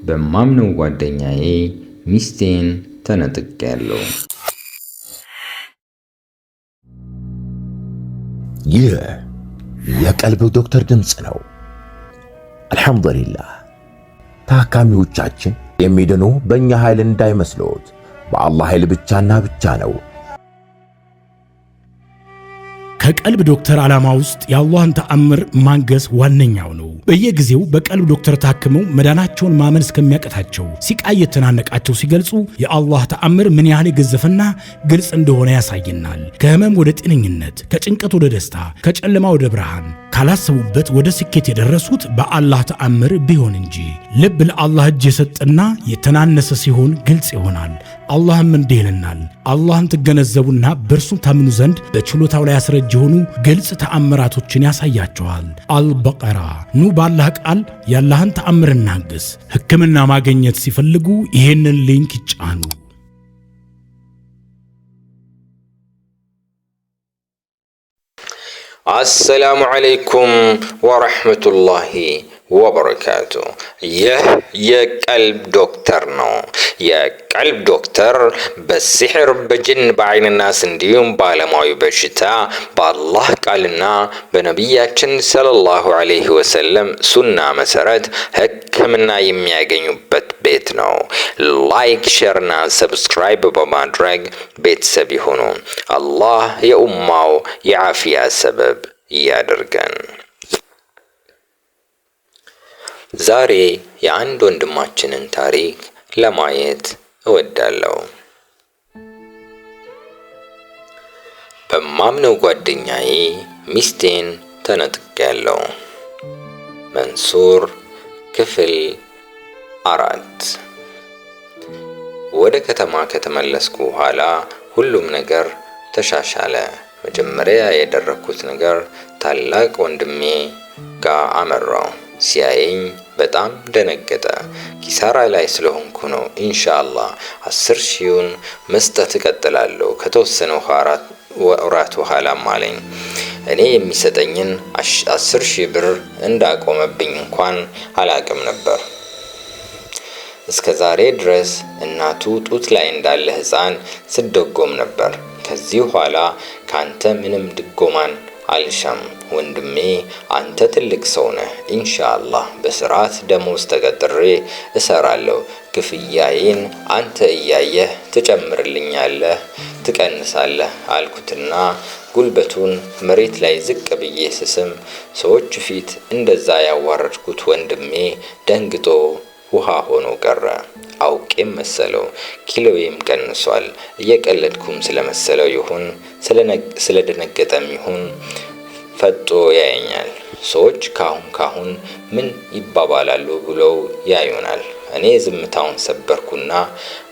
በማምነው ጓደኛዬ ሚስቴን ተነጥቄያለሁ። ይህ የቀልብ ዶክተር ድምጽ ነው። አልሐምዱሊላህ። ታካሚዎቻችን የሚድኑ በእኛ ኃይል እንዳይመስሎት በአላህ ኃይል ብቻና ብቻ ነው። ከቀልብ ዶክተር ዓላማ ውስጥ የአላህን ተአምር ማንገስ ዋነኛው ነው። በየጊዜው በቀልብ ዶክተር ታክመው መዳናቸውን ማመን እስከሚያቀታቸው ሲቃይ የተናነቃቸው ሲገልጹ የአላህ ተአምር ምን ያህል የገዘፈና ግልጽ እንደሆነ ያሳየናል። ከህመም ወደ ጤነኝነት፣ ከጭንቀት ወደ ደስታ፣ ከጨለማ ወደ ብርሃን፣ ካላሰቡበት ወደ ስኬት የደረሱት በአላህ ተአምር ቢሆን እንጂ። ልብ ለአላህ እጅ የሰጠና የተናነሰ ሲሆን ግልጽ ይሆናል። አላህም እንዲህ ይለናል፣ አላህን ትገነዘቡና በእርሱም ታምኑ ዘንድ በችሎታው ላይ ያስረጅ የሆኑ ግልጽ ተአምራቶችን ያሳያቸዋል። አልበቀራ። ኑ ባላህ ቃል ያላህን ተአምር እናግስ። ሕክምና ማግኘት ሲፈልጉ ይሄንን ሊንክ ይጫኑ። አሰላሙ አለይኩም ወረሕመቱላሂ ወበረካቱ። ይህ የቀልብ ዶክተር ነው። የቀልብ ዶክተር በሲሕር፣ በጅን፣ በዐይንናስ እንዲሁም በዓለማዊ በሽታ በአላህ ቃልና በነቢያችን ሰለላሁ ዐለይሂ ወሰለም ሱና መሰረት ሕክምና የሚያገኙበት ቤት ነው። ላይክ፣ ሼርና ሰብስክራይብ በማድረግ ቤተሰብ ይሁኑ። አላህ የኡማው የዓፊያ ሰበብ ያድርገን። ዛሬ የአንድ ወንድማችንን ታሪክ ለማየት እወዳለሁ። በማምነው ጓደኛዬ ሚስቴን ተነጥቄያለሁ። መንሱር ክፍል 4። ወደ ከተማ ከተመለስኩ በኋላ ሁሉም ነገር ተሻሻለ። መጀመሪያ ያደረኩት ነገር ታላቅ ወንድሜ ጋር አመራው። ሲያየኝ በጣም ደነገጠ። ኪሳራ ላይ ስለሆንኩ ነው። ኢንሻአላህ 10,000ን መስጠት እቀጥላለሁ ከተወሰነ ወራት በኋላም አለኝ። እኔ የሚሰጠኝን 10,000 ብር እንዳቆመብኝ እንኳን አላቅም ነበር። እስከ ዛሬ ድረስ እናቱ ጡት ላይ እንዳለ ሕፃን ስደጎም ነበር። ከዚህ በኋላ ካንተ ምንም ድጎማን አልሻም ወንድሜ፣ አንተ ትልቅ ሰው ነህ። ኢንሻአላህ በስርዓት ደሞዝ ተቀጥሬ እሰራለሁ። ክፍያዬን አንተ እያየህ ትጨምርልኛለህ፣ ትቀንሳለህ አልኩትና ጉልበቱን መሬት ላይ ዝቅ ብዬ ስስም ሰዎች ፊት እንደዛ ያዋረድኩት ወንድሜ ደንግጦ ውሃ ሆኖ ቀረ። አውቄም መሰለው ኪሎዬም ቀንሷል። እየቀለድኩም ስለመሰለው ይሁን ስለደነገጠም ይሁን ፈጦ ያየኛል። ሰዎች ካሁን ምን ይባባላሉ ብለው ያዩናል። እኔ ዝምታውን ሰበርኩና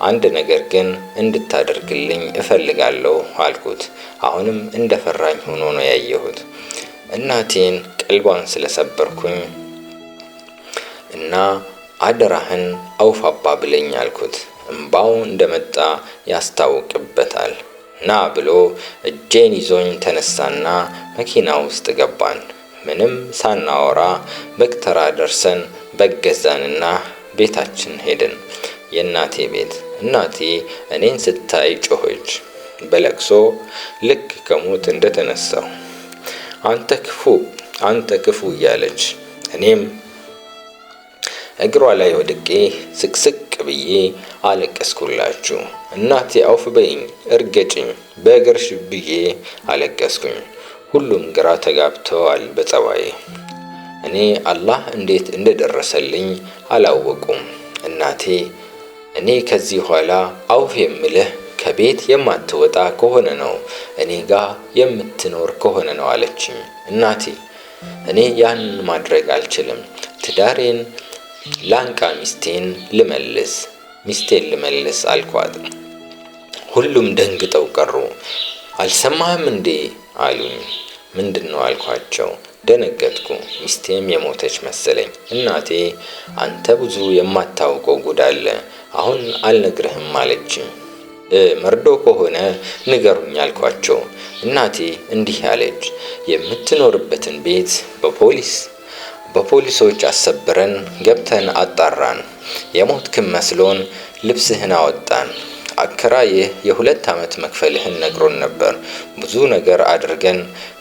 አንድ ነገር ግን እንድታደርግልኝ እፈልጋለሁ አልኩት። አሁንም እንደፈራኝ ሆኖ ነው ያየሁት። እናቴን ቀልቧን ስለሰበርኩኝ እና አደራህን አውፋባ ብለኝ አልኩት። እምባው እንደመጣ ያስታውቅበታል። ና ብሎ እጄን ይዞኝ ተነሳና መኪና ውስጥ ገባን። ምንም ሳናወራ በክተራ ደርሰን በገዛንና ቤታችን ሄድን። የእናቴ ቤት። እናቴ እኔን ስታይ ጮኸች በለቅሶ ልክ ከሞት እንደተነሳው። አንተ ክፉ እያለች እኔም እግሯ ላይ ወድቄ ስቅስቅ ብዬ አለቀስኩላችሁ። እናቴ አውፍ በይኝ፣ እርገጭኝ፣ በእግርሽ ብዬ አለቀስኩኝ። ሁሉም ግራ ተጋብተዋል በጸባዬ። እኔ አላህ እንዴት እንደደረሰልኝ አላወቁም። እናቴ እኔ ከዚህ ኋላ አውፍ የምልህ ከቤት የማትወጣ ከሆነ ነው፣ እኔ ጋር የምትኖር ከሆነ ነው አለችኝ። እናቴ እኔ ያንን ማድረግ አልችልም። ትዳሬን ላንቃ ሚስቴን ልመልስ አልኳት። ሁሉም ደንግጠው ቀሩ። አልሰማህም እንዴ አሉኝ። ምንድነው አልኳቸው። ደነገጥኩ። ሚስቴም የሞተች መሰለኝ። እናቴ አንተ ብዙ የማታውቀው ጉድ አለ፣ አሁን አልነግርህም አለችኝ። መርዶ ከሆነ ንገሩኝ አልኳቸው። እናቴ እንዲህ አለች። የምትኖርበትን ቤት በፖሊሶች አሰብረን ገብተን አጣራን። የሞትክም መስሎን ልብስህን አወጣን። አከራይህ የ2 ዓመት መክፈልህን ነግሮን ነበር። ብዙ ነገር አድርገን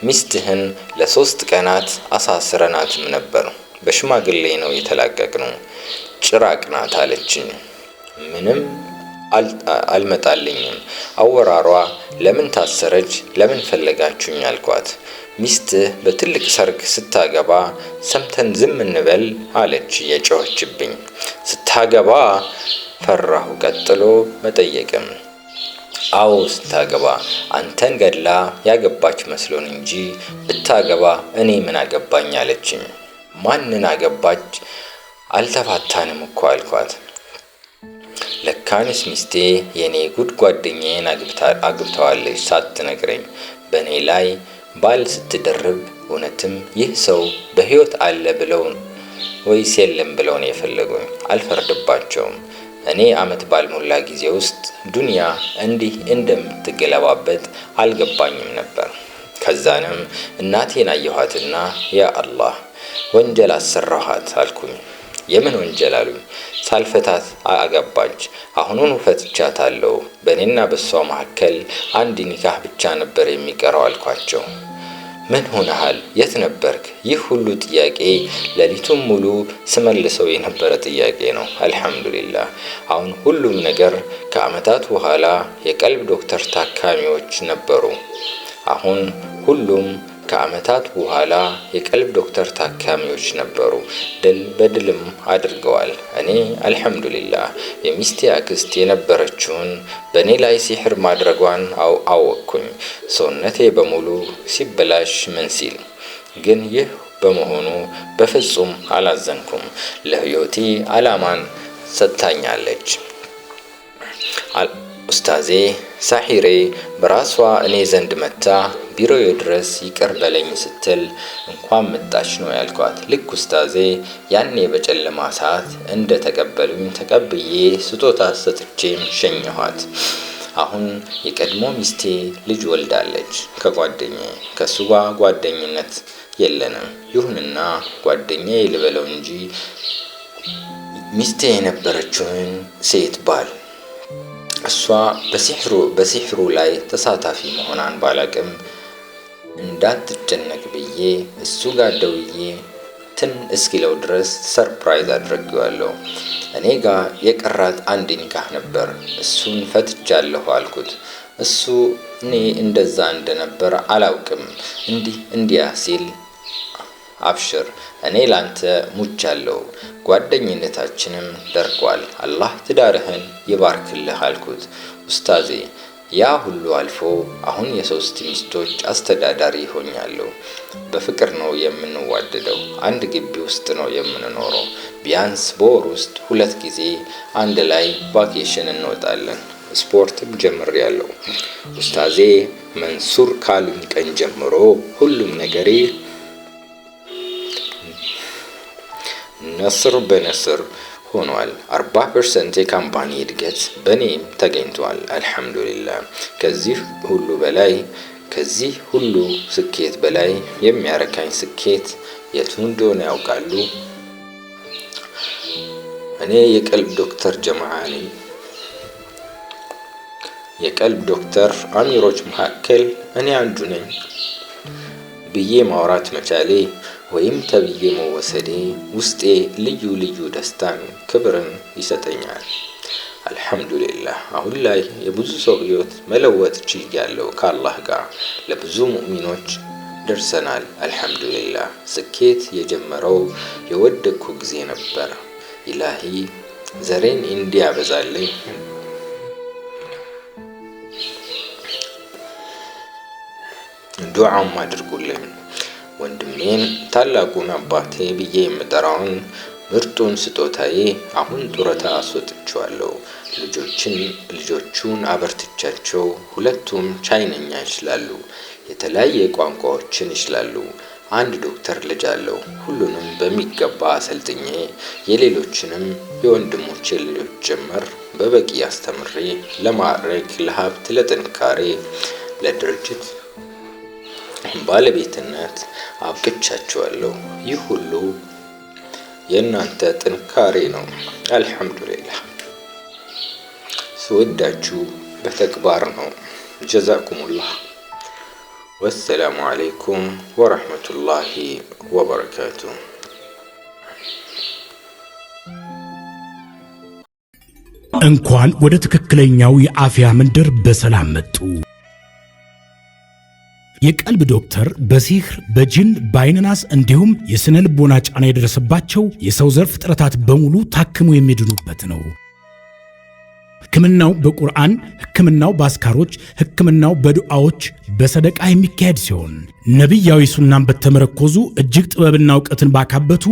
ሚስትህን ለ3 ቀናት አሳስረናትም ነበር። በሽማግሌ ነው የተላቀቅነው። ጭራቅ ናት አለችኝ። ምንም አልመጣልኝም። አወራሯ ለምን ታሰረች? ለምን ፈለጋችሁኝ አልኳት። ሚስትህ በትልቅ ሰርግ ስታገባ ሰምተን ዝም እንበል አለች የጮኸችብኝ። ስታገባ ፈራሁ። ቀጥሎ መጠየቅም አዎ ስታገባ አንተን ገድላ ያገባች መስሎን እንጂ ብታገባ እኔ ምን አገባኝ አለችኝ። ማንን አገባች? አልተፋታንም እኮ አልኳት። ለካንስ ሚስቴ የኔ ጉድ ጓደኛዬን አግብተዋለች ሳትነግረኝ በኔ ላይ ባል ስትደርብ። እውነትም ይህ ሰው በሕይወት አለ ብለው ወይስ የለም ብለው ነው የፈለጉኝ። አልፈርድባቸውም። እኔ ዓመት ባልሞላ ጊዜ ውስጥ ዱንያ እንዲህ እንደምትገለባበት አልገባኝም ነበር። ከዛንም እናቴን አየኋትና ያ አላህ ወንጀል አሰራኋት አልኩኝ። የምን ወንጀል አሉኝ። ሳልፈታት አገባች። አሁኑን ፈትቻታለሁ። በእኔና በሷ መካከል አንድ ኒካህ ብቻ ነበር የሚቀረው አልኳቸው። ምን ሆነሃል? የት ነበርክ? ይህ ሁሉ ጥያቄ ሌሊቱን ሙሉ ስመልሰው የነበረ ጥያቄ ነው። አልሐምዱሊላህ አሁን ሁሉም ነገር ከዓመታት በኋላ የቀልብ ዶክተር ታካሚዎች ነበሩ። አሁን ሁሉም ከዓመታት በኋላ የቀልብ ዶክተር ታካሚዎች ነበሩ። ድል በድልም አድርገዋል። እኔ አልሐምዱሊላህ የሚስቴ አክስት የነበረችውን በእኔ ላይ ሲሕር ማድረጓን አወቅኩኝ። ሰውነቴ በሙሉ ሲበላሽ ምን ሲል ግን ይህ በመሆኑ በፍጹም አላዘንኩም። ለሕይወቴ ዓላማን ሰጥታኛለች። ኡስታዜ ሳሒሬ በራሷ እኔ ዘንድ መታ ቢሮዬ ድረስ ይቅር በለኝ ስትል እንኳን መጣች ነው ያልኳት። ልክ ኡስታዜ ያኔ በጨለማ ሰዓት እንደ ተቀበሉኝ ተቀብዬ ስጦታ ሰጥቼም ሸኘኋት። አሁን የቀድሞ ሚስቴ ልጅ ወልዳለች ከጓደኛዬ። ከሱ ጋር ጓደኝነት የለንም። ይሁንና ጓደኛዬ ልበለው እንጂ ሚስቴ የነበረችውን ሴት ባል እሷ በሲሕሩ ላይ ተሳታፊ መሆኗን ባላቅም እንዳትጨነቅ ብዬ እሱ ጋር ደውዬ ትን እስኪለው ድረስ ሰርፕራይዝ አድርጌዋለሁ። እኔ ጋር የቀራት አንድ ኒካህ ነበር። እሱን ፈትቻለሁ አልኩት። እሱ እኔ እንደዛ እንደነበር አላውቅም እንዲያ ሲል አብሽር እኔ ላንተ ሙቻለሁ፣ ጓደኝነታችንም ደርቋል። አላህ ትዳርህን ይባርክልህ አልኩት። ኡስታዜ ያ ሁሉ አልፎ አሁን የ3 ሚስቶች አስተዳዳሪ ሆኛለሁ። በፍቅር ነው የምንዋደደው። አንድ ግቢ ውስጥ ነው የምንኖረው። ቢያንስ በወር ውስጥ 2 ጊዜ አንድ ላይ ቫኬሽን እንወጣለን። ስፖርትም ጀምሬያለሁ። ኡስታዜ መንሱር ካሉኝ ቀን ጀምሮ ሁሉም ነገሬ ነስር በነስር ሆኗል። 40% የካምፓኒ እድገት በኔም ተገኝቷል። አልሐምዱሊላህ። ከዚህ ሁሉ ስኬት በላይ የሚያረካኝ ስኬት የቱ እንደሆነ ያውቃሉ? እኔ የቀልብ ዶክተር ጀማዓ ነኝ። የቀልብ ዶክተር አሚሮች መካከል እኔ አንዱ ነኝ ብዬ ማውራት መቻሌ ወይም ተብዬ መወሰዴ ውስጤ ልዩ ደስታን ክብርን ይሰጠኛል። አልሐምዱሊላህ አሁን ላይ የብዙ ሰው ህይወት መለወጥ ችያለሁ። ከአላህ ጋር ለብዙ ሙእሚኖች ደርሰናል። አልሐምዱሊላህ ስኬት የጀመረው የወደቅኩ ጊዜ ነበር። ኢላሂ ዘሬን እንዲያበዛልኝ ዱዓም አድርጉልኝ። ወንድሜን ታላቁን አባቴ ብዬ የምጠራውን ምርጡን ስጦታዬ አሁን ጡረታ አስወጥቼዋለሁ። ልጆቹን አበርትቻቸው፣ ሁለቱም ቻይነኛ ይችላሉ፣ የተለያየ ቋንቋዎችን ይችላሉ። አንድ ዶክተር ልጅ አለው። ሁሉንም በሚገባ አሰልጥኜ የሌሎችንም የወንድሞቼ ልጆች ጭምር በበቂ አስተምሬ ለማዕረግ፣ ለሀብት፣ ለጥንካሬ፣ ለድርጅት ባለቤትነት አብቅቻቸዋለሁ። ይህ ሁሉ የእናንተ ጥንካሬ ነው። አልሐምዱሊላህ። ስወዳችሁ በተግባር ነው። ጀዛኩሙላህ። ወሰላሙ አለይኩም ወረሕመቱላሂ ወበረካቱሁ። እንኳን ወደ ትክክለኛው የአፍያ መንደር በሰላም መጡ። የቀልብ ዶክተር በሲህር በጅን በአይንናስ እንዲሁም የስነ ልቦና ጫና የደረሰባቸው የሰው ዘር ፍጥረታት በሙሉ ታክሞ የሚድኑበት ነው። ሕክምናው በቁርአን፣ ሕክምናው በአስካሮች፣ ሕክምናው በዱዓዎች በሰደቃ የሚካሄድ ሲሆን ነቢያዊ ሱናን በተመረኮዙ እጅግ ጥበብና እውቀትን ባካበቱ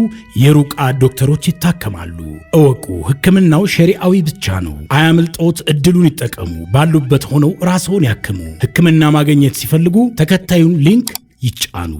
የሩቃ ዶክተሮች ይታከማሉ። እወቁ፣ ሕክምናው ሸሪዓዊ ብቻ ነው። አያምልጦት፣ እድሉን ይጠቀሙ። ባሉበት ሆነው ራስዎን ያክሙ። ሕክምና ማግኘት ሲፈልጉ ተከታዩን ሊንክ ይጫኑ።